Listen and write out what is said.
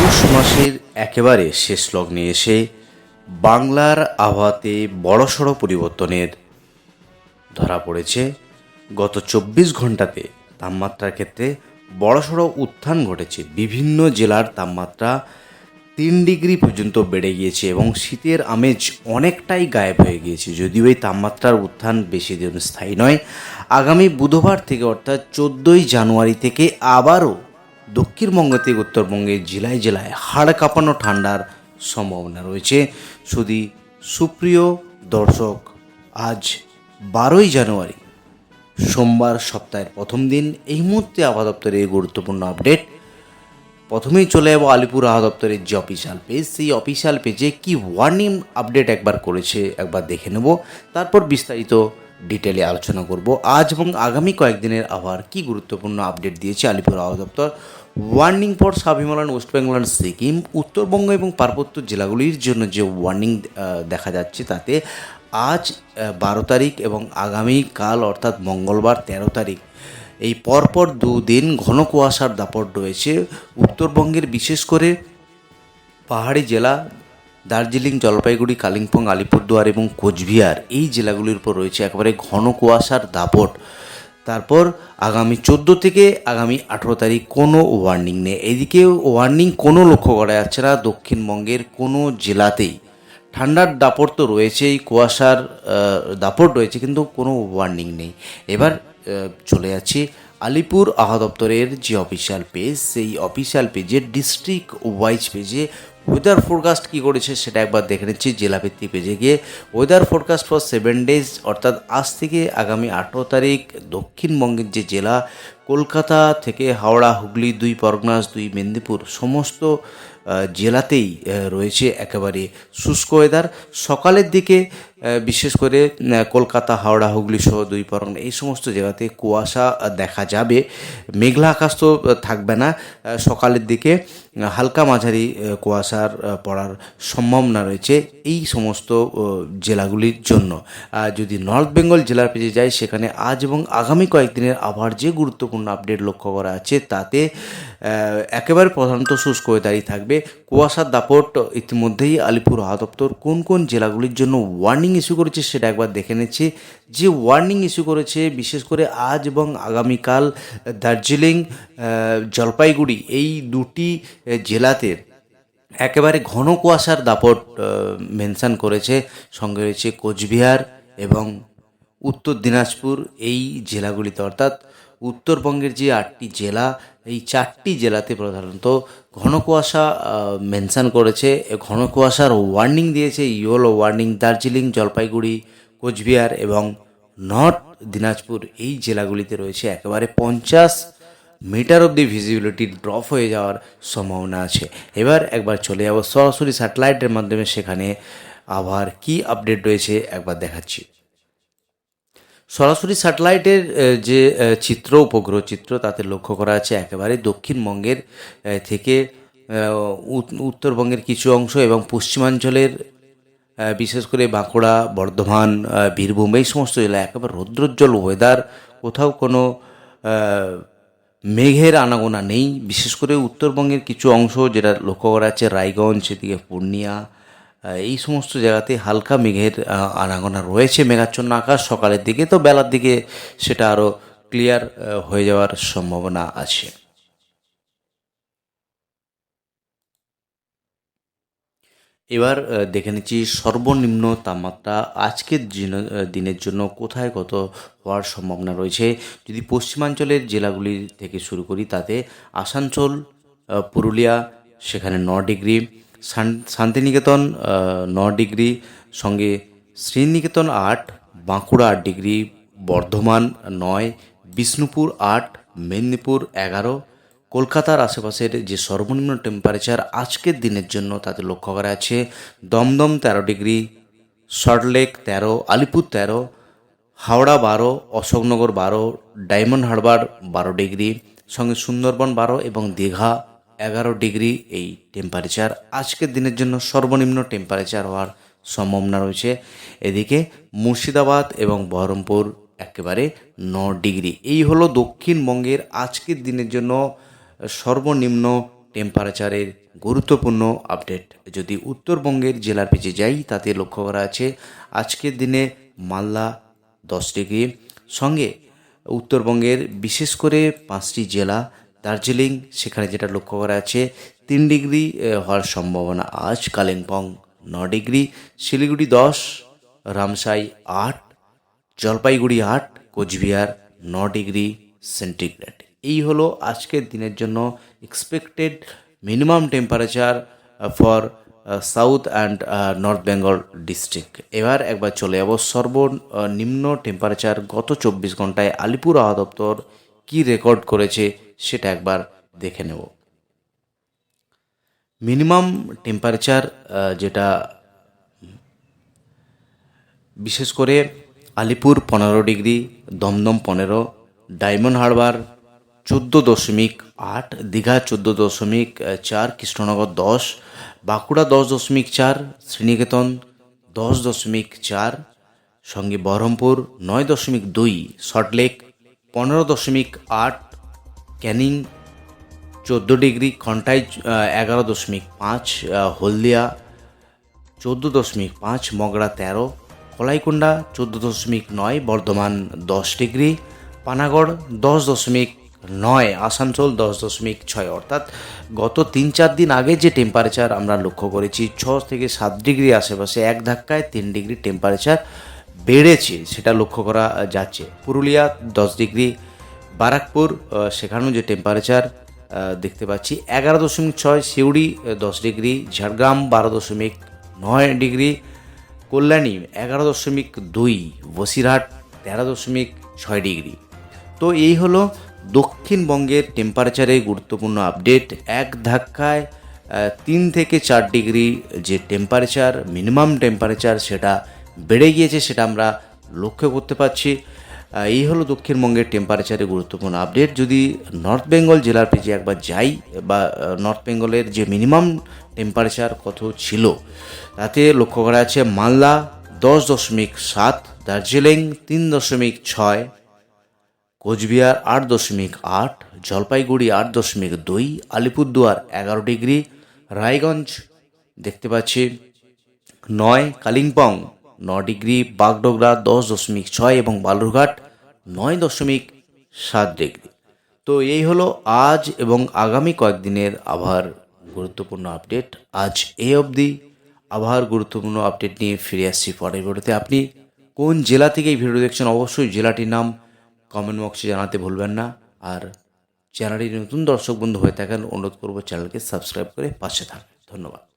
পৌষ মাসের একেবারে শেষ লগ্নে এসে বাংলার আবহাওয়াতে বড়সড় পরিবর্তনের ধরা পড়েছে। গত 24 ঘন্টাতে তাপমাত্রার ক্ষেত্রে বড়সড় উত্থান ঘটেছে। বিভিন্ন জেলার তাপমাত্রা 3 ডিগ্রি পর্যন্ত বেড়ে গিয়েছে এবং শীতের আমেজ অনেকটাই গায়েব হয়ে গিয়েছে। যদিও এই তাপমাত্রার উত্থান বেশি দিন স্থায়ী নয়। আগামী বুধবার থেকে অর্থাৎ 14ই জানুয়ারি থেকে আবারও দক্ষিণবঙ্গ থেকে উত্তরবঙ্গের জেলায় জেলায় হাড় কাঁপানো ঠান্ডার সম্ভাবনা রয়েছে। শুধু সুপ্রিয় দর্শক, আজ 12ই জানুয়ারি সোমবার, সপ্তাহের প্রথম দিন। এই মুহূর্তে আবহাওয়া দপ্তরের গুরুত্বপূর্ণ আপডেট। প্রথমেই চলে যাবো আলিপুর আবহাওয়া দপ্তরের যে অফিসিয়াল পেজ, সেই অফিসিয়াল পেজে কি ওয়ার্নিং আপডেট একবার করেছে একবার দেখে নেব, তারপর বিস্তারিত ডিটেলে আলোচনা করব। আজ এবং আগামী কয়েকদিনের আবহাওয়ার কি গুরুত্বপূর্ণ আপডেট দিয়েছে আলিপুর আবহাওয়া দপ্তর। Warning for sub Himalayan, West Bengal and Sikkim, Uttarbanga এবং পার্বত্য জেলাগুলির জন্য যে ওয়ার্নিং দেখা যাচ্ছে, তাতে আজ 12 তারিখ এবং আগামীকাল অর্থাৎ মঙ্গলবার 13 তারিখ, এই পরপর দুদিন ঘন কুয়াশার দাপট রয়েছে। উত্তরবঙ্গের বিশেষ করে পাহাড়ি জেলা দার্জিলিং, জলপাইগুড়ি, কালিম্পং, আলিপুরদুয়ার এবং কোচবিহার, এই জেলাগুলির উপর রয়েছে একেবারে ঘন কুয়াশার দাপট। তারপর আগামী 14 থেকে আগামী 18 তারিখ কোনো ওয়ার্নিং নেই। এদিকে ওয়ার্নিং কোনো লক্ষ্য করা যাচ্ছে না দক্ষিণবঙ্গের কোনো জেলাতেই। ঠান্ডার দাপট তো রয়েছেই, কুয়াশার দাপট রয়েছে, কিন্তু কোনো ওয়ার্নিং নেই। এবার চলে যাচ্ছি আলিপুর আবহাওয়া দপ্তরের যে অফিসিয়াল পেজ, সেই অফিসিয়াল পেজের ডিস্ট্রিক্ট ওয়াইজ পেজে ওয়েদার ফোরকাস্ট কী করেছে সেটা একবার দেখে নিচ্ছি। জেলাভিত্তিক পেজে গিয়ে ওয়েদার ফোরকাস্ট ফর 7 ডেজ, অর্থাৎ আজ থেকে আগামী 18 তারিখ দক্ষিণবঙ্গের যে জেলা, কলকাতা থেকে হাওড়া, হুগলি, 2 পরগনা, 2 মেদিনীপুর, সমস্ত জেলাতেই রয়েছে একেবারে শুষ্ক ওয়েদার। সকালের দিকে বিশেষ করে কলকাতা, হাওড়া, হুগলি সহ 2 পরগনা, এই সমস্ত জায়গাতে কুয়াশা দেখা যাবে। মেঘলা আকাশ তো থাকবে না। সকালের দিকে হালকা মাঝারি কুয়াশার পড়ার সম্ভাবনা রয়েছে এই সমস্ত জেলাগুলির জন্য। যদি নর্থ বেঙ্গল জেলার পেজে যাই, সেখানে আজ এবং আগামী কয়েকদিনের আবহাওয়ার যে গুরুত্বপূর্ণ আপডেট লক্ষ্য করা আছে, তাতে একেবারে প্রধানত শুষ্ক ওয়েদারই থাকবে। কুয়াশার দাপট ইতিমধ্যেই আলিপুর আবহাওয়া দপ্তর কোন কোন জেলাগুলির জন্য ওয়ার্নিং ইস্যু করেছে সেটা একবার দেখে নিচ্ছি। যে ওয়ার্নিং ইস্যু করেছে বিশেষ করে আজ এবং আগামীকাল দার্জিলিং, জলপাইগুড়ি, এই দুটি জেলাতে একেবারে ঘন কুয়াশার দাপট মেনশন করেছে। সঙ্গে রয়েছে কোচবিহার এবং উত্তর দিনাজপুর, এই জেলাগুলিতে, অর্থাৎ উত্তরবঙ্গের যে 8টি জেলা, এই 4টি জেলাতে প্রধানত ঘন কুয়াশা মেনশন করেছে। ঘন কুয়াশার ওয়ার্নিং দিয়েছে, ইয়েলো ওয়ার্নিং। দার্জিলিং, জলপাইগুড়ি, কোচবিহার এবং নর্থ দিনাজপুর, এই জেলাগুলিতে রয়েছে একেবারে 50 মিটার অবধি ভিজিবিলিটি ড্রপ হয়ে যাওয়ার সম্ভাবনা আছে। এবার একবার চলে যাব সরাসরি স্যাটেলাইটের মাধ্যমে, সেখানে আবহাওয়ার কী আপডেট রয়েছে একবার দেখাচ্ছি। সরাসরি স্যাটেলাইটের যে চিত্র, উপগ্রহ চিত্র, তাতে লক্ষ্য করা আছে একেবারে দক্ষিণবঙ্গের থেকে উত্তরবঙ্গের কিছু অংশ এবং পশ্চিমাঞ্চলের বিশেষ করে বাঁকুড়া, বর্ধমান, বীরভূম, এই সমস্ত জেলায় একেবারে রৌদ্রোজ্জ্বল ওয়েদার। কোথাও কোনো মেঘের আনাগোনা নেই। বিশেষ করে উত্তরবঙ্গের কিছু অংশ যেটা লক্ষ্য করা যাচ্ছে, রায়গঞ্জ, এদিকে পূর্ণিয়া, এই সমস্ত জায়গাতে হালকা মেঘের আনাগোনা রয়েছে। মেঘাচ্ছন্ন আকাশ। সকালের দিকে তো বেলার দিকে সেটা আরও ক্লিয়ার হয়ে যাওয়ার সম্ভাবনা আছে। এবার দেখে নিচ্ছি সর্বনিম্ন তাপমাত্রা আজকের দিনের জন্য কোথায় কত হওয়ার সম্ভাবনা রয়েছে। যদি পশ্চিমাঞ্চলের জেলাগুলি থেকে শুরু করি, তাতে আসানসোল, পুরুলিয়া, সেখানে 9 ডিগ্রি, শান্তিনিকেতন 9 ডিগ্রি, সঙ্গে শ্রীনিকেতন 8, বাঁকুড়া 8 ডিগ্রি, বর্ধমান 9, বিষ্ণুপুর 8, মেদিনীপুর 11, কলকাতার আশেপাশের যে সর্বনিম্ন টেম্পারেচার আজকের দিনের জন্য তাতে লক্ষ্য করা আছে Dumdum 13 degree, Salt Lake 13, Alipore 13, Howrah 12, Ashoknagar 12, Diamond Harbour 12 degree, সঙ্গে সুন্দরবন 12 এবং দীঘা 11 ডিগ্রি। এই টেম্পারেচার আজকের দিনের জন্য সর্বনিম্ন টেম্পারেচার হওয়ার সম্ভাবনা রয়েছে। এদিকে মুর্শিদাবাদ এবং বহরমপুর একেবারে 9 ডিগ্রি। এই হলো দক্ষিণবঙ্গের আজকের দিনের জন্য সর্বনিম্ন টেম্পারেচারের গুরুত্বপূর্ণ আপডেট। যদি উত্তরবঙ্গের জেলার পেজে যাই, তাতে লক্ষ্য করা আছে আজকের দিনে মালদা 10 ডিগ্রি, সঙ্গে উত্তরবঙ্গের বিশেষ করে 5টি জেলা, দার্জিলিং, সেখানে যেটা লক্ষ্য করা আছে 3 ডিগ্রি হওয়ার সম্ভাবনা আজ। Kalimpong 9 degree, Siliguri 10, Ramsai 8, Jalpaiguri 8, Coochbehar 9 degree centigrade. এই হলো আজকের দিনের জন্য expected minimum temperature for south and north Bengal district. এবার একবার চলে যাব সর্বনিম্ন টেম্পারেচার গত 24 ঘন্টায় আলিপুর আবহাওয়া দপ্তর কী রেকর্ড করেছে সেটা একবার দেখে নেব। মিনিমাম টেম্পারেচার যেটা বিশেষ করে আলিপুর 15 ডিগ্রি, দমদম 15, ডায়মন্ড হারবার 14.8, দীঘা 14.4, কৃষ্ণনগর 10, বাঁকুড়া 10.4, শ্রীনিকেতন 10.4, সঙ্গে বহরমপুর 9.2, সল্টলেক 15.8, ক্যানিং 14 ডিগ্রি, খন্টাই 11.5, হলদিয়া 14.5, মগরা 13, কলাইকুণ্ডা 14.9, বর্ধমান 10 ডিগ্রি, পানাগড় 10.9, আসানসোল 10.6। অর্থাৎ গত 3-4 দিন আগে যে টেম্পারেচার আমরা লক্ষ্য করেছি 6 থেকে 7 ডিগ্রি আশেপাশে, এক ধাক্কায় 3 ডিগ্রি টেম্পারেচার বেড়েছে সেটা লক্ষ্য করা যাচ্ছে। পুরুলিয়া 10 ডিগ্রি, বারাকপুর সেখানেও যে টেম্পারেচার দেখতে পাচ্ছি 11.6, Suri 10 degree, Jhargram 12.9 degree, Kalyani 11.2, Basirhat 13.6 degree. তো এই হলো দক্ষিণবঙ্গের টেম্পারেচারের গুরুত্বপূর্ণ আপডেট। এক ধাক্কায় 3 থেকে 4 ডিগ্রি যে টেম্পারেচার, মিনিমাম টেম্পারেচার সেটা বেড়ে গিয়েছে, সেটা আমরা লক্ষ্য করতে পারছি। এই হলো দক্ষিণবঙ্গের টেম্পারেচারের গুরুত্বপূর্ণ আপডেট। যদি নর্থ বেঙ্গল জেলার পেজে একবার যাই, বা নর্থ বেঙ্গলের যে মিনিমাম টেম্পারেচার কত ছিল তাতে লক্ষ্য করা আছে মালদা 10.7, দার্জিলিং 3.6, কোচবিহার 8.8, জলপাইগুড়ি 8.2, আলিপুরদুয়ার 11 ডিগ্রি, রায়গঞ্জ দেখতে পাচ্ছি 9, কালিম্পং 9 ডিগ্রি, বাগডোগরা 10.6 এবং বালুরঘাট 9.7 ডিগ্রি। তো এই হলো আজ এবং আগামী কয়েকদিনের আবহাওয়ার গুরুত্বপূর্ণ আপডেট। আজ এই অবধি। আবহাওয়ার গুরুত্বপূর্ণ আপডেট নিয়ে ফিরে আসছি পরের ভিডিওতে। আপনি কোন জেলা থেকে এই ভিডিও দেখছেন অবশ্যই জেলাটির নাম কমেন্ট বক্সে জানাতে ভুলবেন না। আর চ্যানেলটি নতুন দর্শক বন্ধু হয়ে থাকেন অনুরোধ করব চ্যানেলকে সাবস্ক্রাইব করে পাশে থাকুন। ধন্যবাদ।